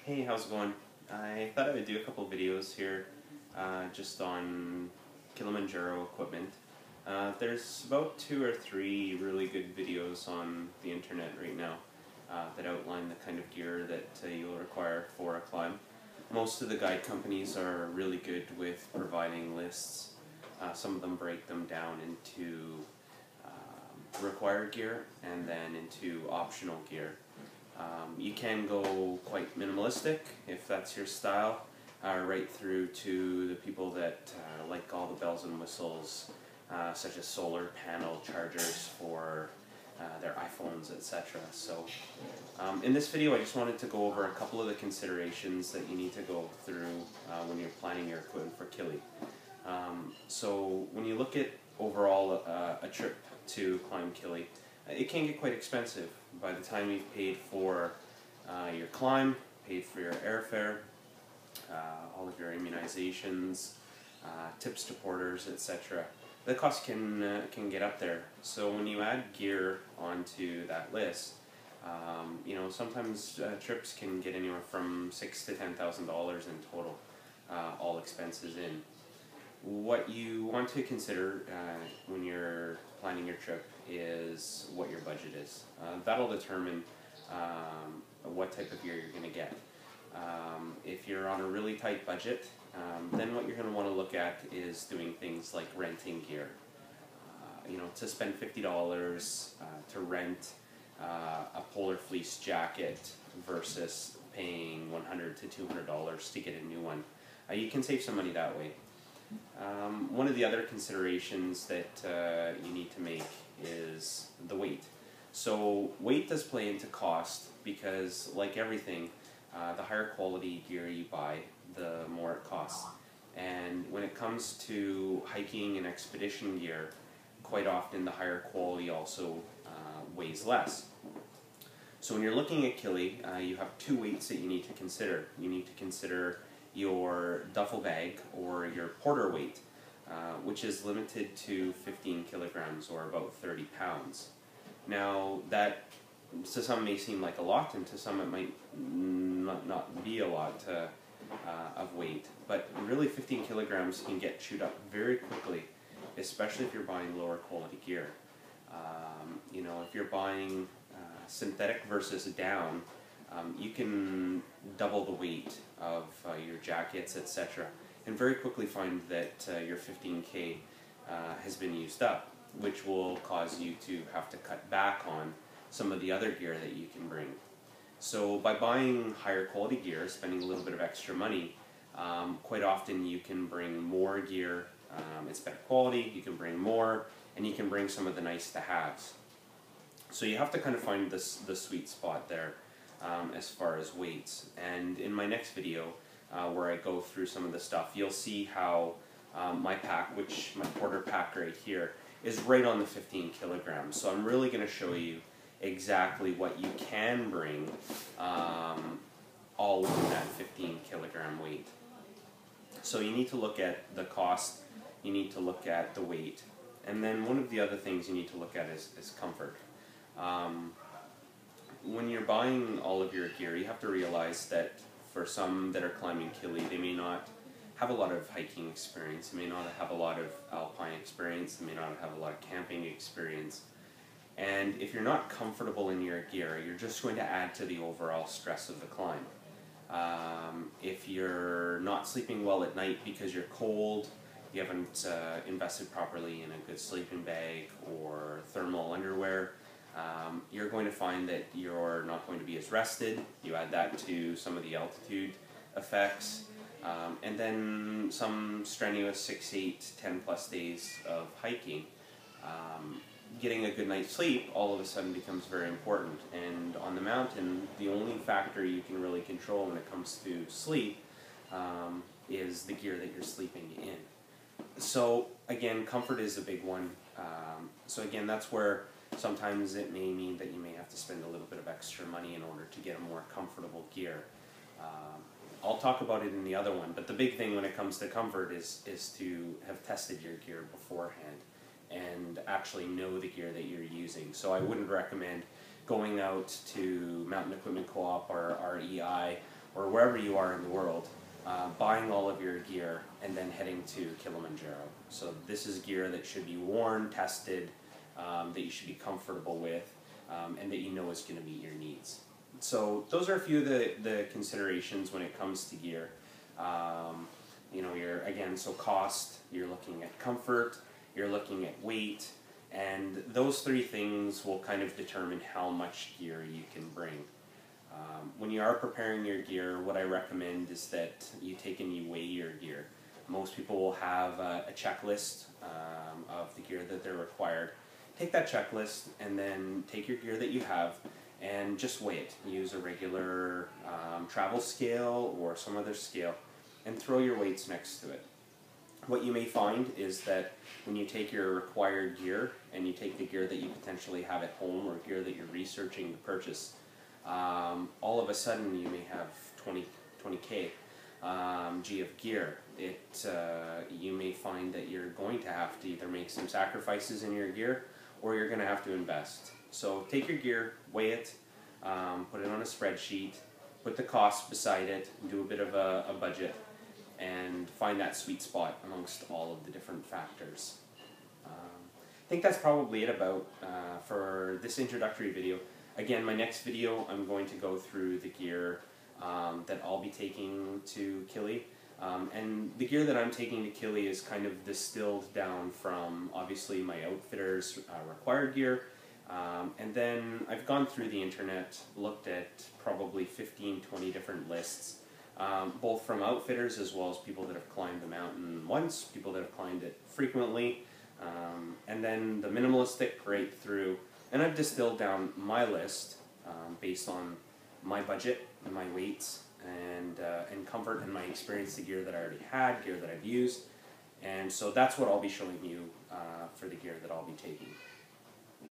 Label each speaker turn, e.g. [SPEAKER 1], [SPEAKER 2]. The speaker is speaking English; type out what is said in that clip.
[SPEAKER 1] Hey, how's it going? I thought I would do a couple videos here just on Kilimanjaro equipment. There's about 2 or 3 really good videos on the internet right now that outline the kind of gear that you'll require for a climb. Most of the guide companies are really good with providing lists. Some of them break them down into required gear and then into optional gear. You can go quite minimalistic if that's your style, right through to the people that like all the bells and whistles, such as solar panel chargers for their iPhones, etc. So in this video I just wanted to go over a couple of the considerations that you need to go through when you're planning your equipment for Kili. So when you look at overall a trip to climb Kili, it can get quite expensive. By the time you've paid for your climb, paid for your airfare, all of your immunizations, tips to porters, etc., the cost can get up there. So when you add gear onto that list, sometimes trips can get anywhere from $6,000 to $10,000 in total, all expenses in. What you want to consider when you're planning your trip is what your budget is. That'll determine what type of gear you're going to get. If you're on a really tight budget, then what you're going to want to look at is doing things like renting gear. To spend $50 to rent a polar fleece jacket versus paying $100 to $200 to get a new one. You can save some money that way. One of the other considerations that you need to make is the weight. So weight does play into cost because, like everything, the higher quality gear you buy, the more it costs. And when it comes to hiking and expedition gear, quite often the higher quality also weighs less. So when you're looking at Kili, you have 2 weights that you need to consider. You need to consider your duffel bag or your porter weight, which is limited to 15 kilograms or about 30 pounds. Now that to some may seem like a lot, and to some it might not be a lot of weight, but really 15 kilograms can get chewed up very quickly, especially if you're buying lower quality gear. If you're buying synthetic versus down, you can double the weight of your jackets, etc., and very quickly find that your 15K has been used up, which will cause you to have to cut back on some of the other gear that you can bring. So by buying higher quality gear, spending a little bit of extra money, quite often you can bring more gear. It's better quality, you can bring more, and you can bring some of the nice to haves. So you have to kind of find the sweet spot there as far as weights. And in my next video, where I go through some of the stuff, you'll see how my pack, which my porter pack right here, is right on the 15 kilograms. So I'm really going to show you exactly what you can bring all within that 15 kilogram weight. So you need to look at the cost, you need to look at the weight, and then one of the other things you need to look at is comfort. When you're buying all of your gear, you have to realize that for some that are climbing Kili, they may not have a lot of hiking experience, they may not have a lot of alpine experience, they may not have a lot of camping experience. And if you're not comfortable in your gear, you're just going to add to the overall stress of the climb. If you're not sleeping well at night because you're cold, you haven't invested properly in a good sleeping bag or thermal underwear, you're going to find that you're not going to be as rested. You add that to some of the altitude effects, and then some strenuous 6, 8, 10 plus days of hiking. Getting a good night's sleep all of a sudden becomes very important, and on the mountain the only factor you can really control when it comes to sleep is the gear that you're sleeping in. So again, comfort is a big one. So again, that's where sometimes it may mean that you may have to spend a little bit of extra money in order to get a more comfortable gear. I'll talk about it in the other one, but the big thing when it comes to comfort is to have tested your gear beforehand and actually know the gear that you're using. So I wouldn't recommend going out to Mountain Equipment Co-op or REI or wherever you are in the world, buying all of your gear and then heading to Kilimanjaro. So this is gear that should be worn, tested, that you should be comfortable with, and that you know is going to meet your needs. So those are a few of the considerations when it comes to gear. You know, so cost, you're looking at comfort, you're looking at weight, and those three things will kind of determine how much gear you can bring. When you are preparing your gear, what I recommend is that you take and you weigh your gear. Most people will have a checklist of the gear that they're required. Take that checklist and then take your gear that you have and just weigh it. Use a regular travel scale or some other scale and throw your weights next to it. What you may find is that when you take your required gear and you take the gear that you potentially have at home or gear that you're researching to purchase, all of a sudden you may have 20k G of gear. You may find that you're going to have to either make some sacrifices in your gear or you're going to have to invest. So take your gear, weigh it, put it on a spreadsheet, put the cost beside it, do a bit of a budget, and find that sweet spot amongst all of the different factors. I think that's probably it about for this introductory video. Again, my next video I'm going to go through the gear that I'll be taking to Kili. And the gear that I'm taking to Kili is kind of distilled down from obviously my outfitter's required gear. And then I've gone through the internet, looked at probably 15-20 different lists, both from outfitters as well as people that have climbed the mountain once, people that have climbed it frequently, and then the minimalistic right through. And I've distilled down my list based on my budget and my weights and comfort and my experience, the gear that I already had, gear that I've used. And so that's what I'll be showing you for the gear that I'll be taking.